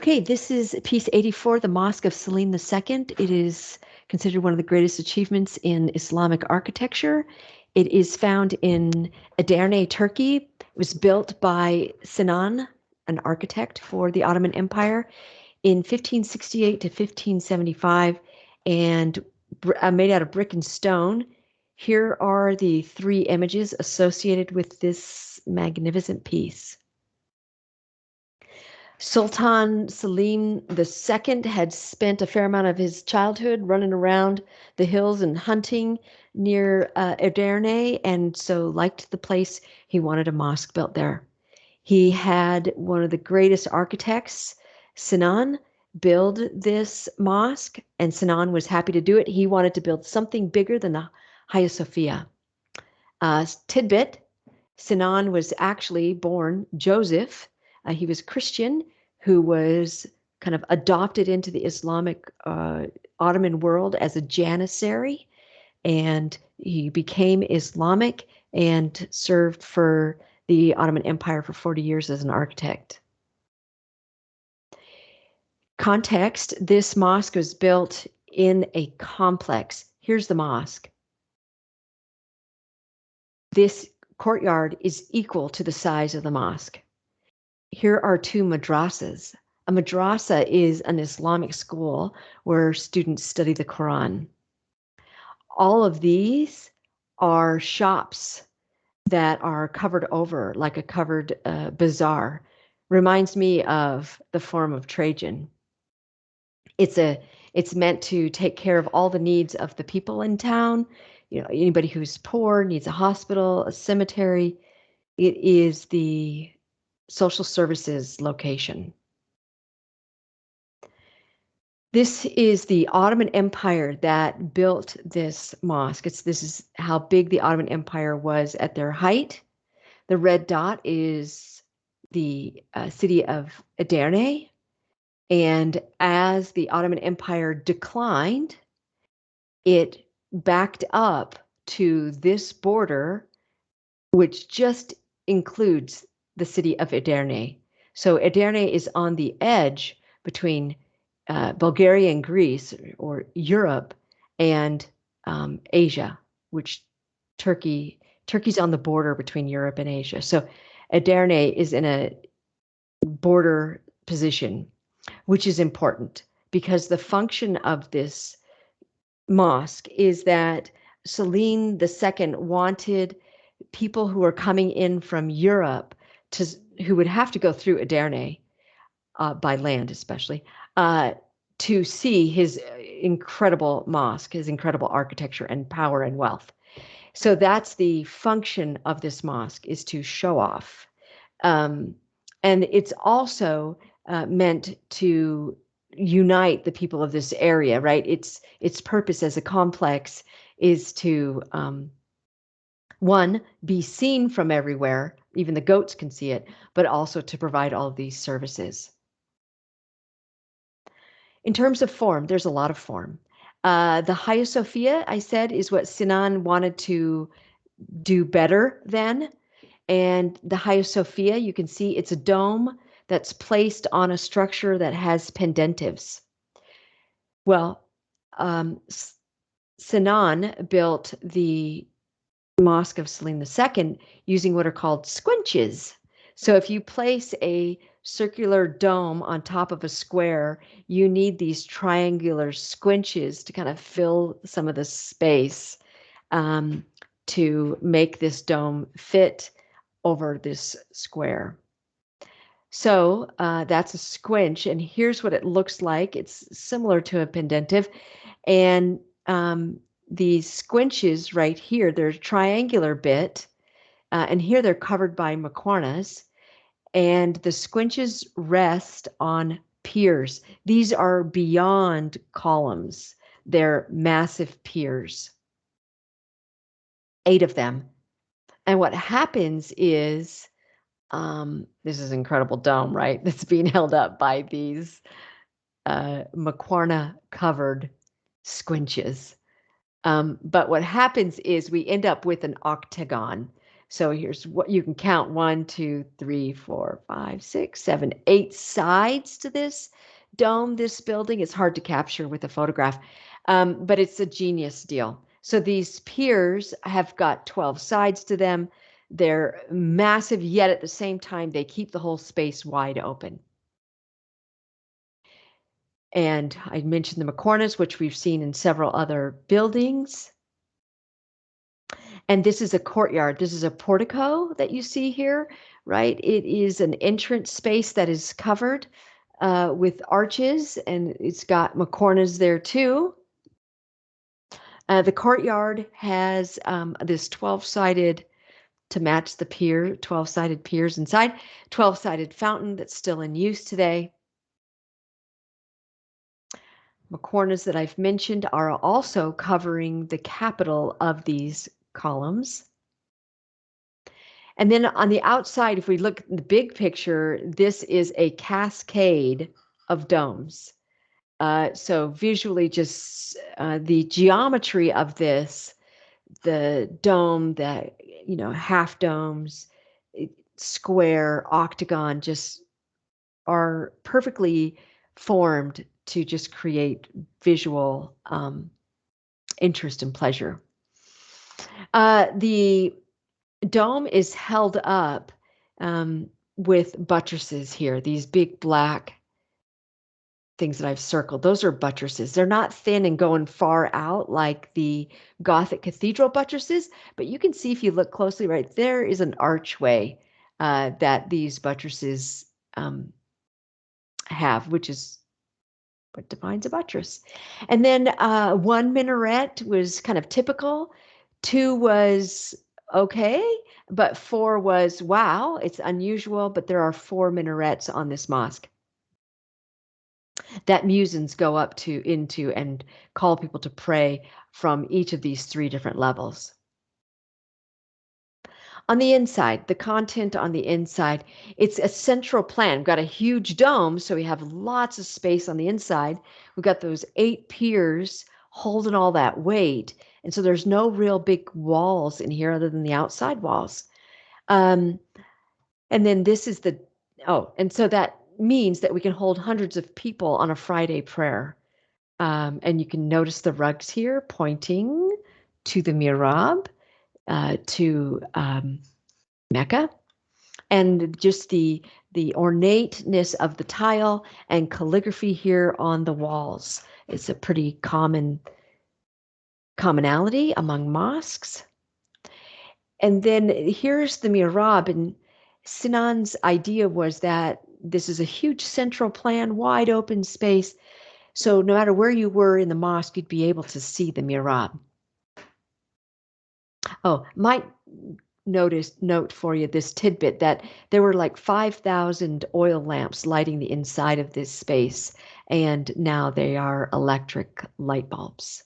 Okay, this is piece 84, the Mosque of Selim II. It is considered one of the greatest achievements in Islamic architecture. It is found in Edirne, Turkey. It was built by Sinan, an architect for the Ottoman Empire, in 1568 to 1575, and made out of brick and stone. Here are the three images associated with this magnificent piece. Sultan Selim II had spent a fair amount of his childhood running around the hills and hunting near Edirne, and so liked the place. He wanted a mosque built there. He had one of the greatest architects, Sinan, build this mosque, and Sinan was happy to do it. He wanted to build something bigger than the Hagia Sophia. Tidbit, Sinan was actually born Joseph. He was Christian who was kind of adopted into the Islamic Ottoman world as a janissary, and he became Islamic and served for the Ottoman Empire for 40 years as an architect. Context, this mosque was built in a complex. Here's the mosque. This courtyard is equal to the size of the mosque. Here are two madrasas. A madrasa is an Islamic school where students study the Quran. All of these are shops that are covered over like a covered bazaar. Reminds me of the Forum of Trajan. It's meant to take care of all the needs of the people in town. You know, anybody who's poor, needs a hospital, a cemetery. It is the social services location. This is the Ottoman Empire that built this mosque. This is how big the Ottoman Empire was at their height. The red dot is the city of Edirne. And as the Ottoman Empire declined, it backed up to this border, which just includes the city of Edirne. So Edirne is on the edge between Bulgaria and Greece, or Europe, and Asia, which Turkey's on the border between Europe and Asia. So Edirne is in a border position, which is important because the function of this mosque is that Selim II wanted people who are coming in from Europe who would have to go through Edirne, by land especially, to see his incredible mosque, his incredible architecture and power and wealth. So that's the function of this mosque, is to show off. And it's also meant to unite the people of this area, right? Its purpose as a complex is to, one, be seen from everywhere, even the goats can see it, but also to provide all of these services. In terms of form, there's a lot of form. The Hagia Sophia, I said, is what Sinan wanted to do better than. And the Hagia Sophia, you can see it's a dome that's placed on a structure that has pendentives. Well, Sinan built the Mosque of Selim II using what are called squinches. So if you place a circular dome on top of a square, you need these triangular squinches to kind of fill some of the space to make this dome fit over this square. So that's a squinch, and here's what it looks like. It's similar to a pendentive, and these squinches right here, they're a triangular bit, and here they're covered by maquarnas, and the squinches rest on piers. These are beyond columns. They're massive piers, 8 of them. And what happens is, this is an incredible dome, right? That's being held up by these maquarna covered squinches. But what happens is we end up with an octagon. So here's what you can count: 1, 2, 3, 4, 5, 6, 7, 8 sides to this dome, this building. It's hard to capture with a photograph, but it's a genius deal. So these piers have got 12 sides to them. They're massive, yet at the same time, they keep the whole space wide open. And I mentioned the Macornas, which we've seen in several other buildings. And this is a courtyard. This is a portico that you see here, right? It is an entrance space that is covered with arches, and it's got Macornas there too. The courtyard has this 12-sided, to match the pier, 12-sided piers inside, 12-sided fountain that's still in use today. Macornas that I've mentioned are also covering the capital of these columns. And then on the outside, if we look at the big picture, this is a cascade of domes. So visually, just the geometry of this, the dome, the half domes, square, octagon, just are perfectly formed to just create visual interest and pleasure. The dome is held up with buttresses here, these big black things that I've circled. Those are buttresses. They're not thin and going far out like the Gothic cathedral buttresses, but you can see if you look closely, right there is an archway that these buttresses have, which is what defines a buttress. And then 1 minaret was kind of typical, 2 was okay, but 4 was wow, it's unusual, but there are 4 minarets on this mosque that muezzins go up to, into, and call people to pray from each of these 3 different levels. On the inside, the content on the inside, it's a central plan. We've got a huge dome, so we have lots of space on the inside. We've got those 8 piers holding all that weight. And so there's no real big walls in here other than the outside walls. And then this is and so that means that we can hold hundreds of people on a Friday prayer. And you can notice the rugs here pointing to the mihrab, to Mecca, and just the ornateness of the tile and calligraphy here on the walls. It's a pretty commonality among mosques. And then here's the mihrab, and Sinan's idea was that this is a huge central plan, wide open space. So no matter where you were in the mosque, you'd be able to see the mihrab. Oh, might note for you this tidbit that there were like 5,000 oil lamps lighting the inside of this space, and now they are electric light bulbs.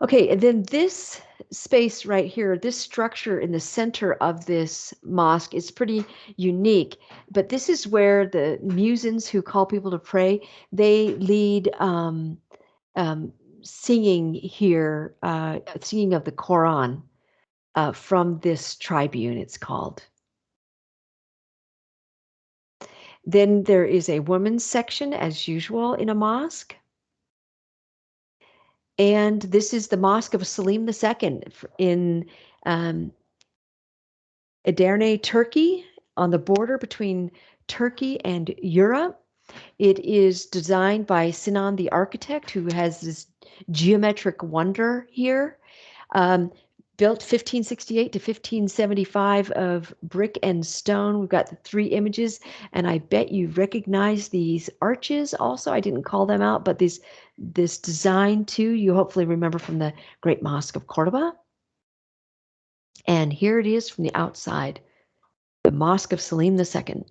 Okay, and then this space right here, this structure in the center of this mosque is pretty unique, but this is where the muezzins who call people to pray, they lead singing here, singing of the Quran from this tribune, it's called. Then there is a women's section, as usual, in a mosque. And this is the Mosque of Selim II in Edirne, Turkey, on the border between Turkey and Europe. It is designed by Sinan the architect, who has this geometric wonder here. Built 1568 to 1575 of brick and stone. We've got the 3 images, and I bet you recognize these arches also. I didn't call them out, but this design too, you hopefully remember from the Great Mosque of Cordoba. And here it is from the outside, the Mosque of Selim II.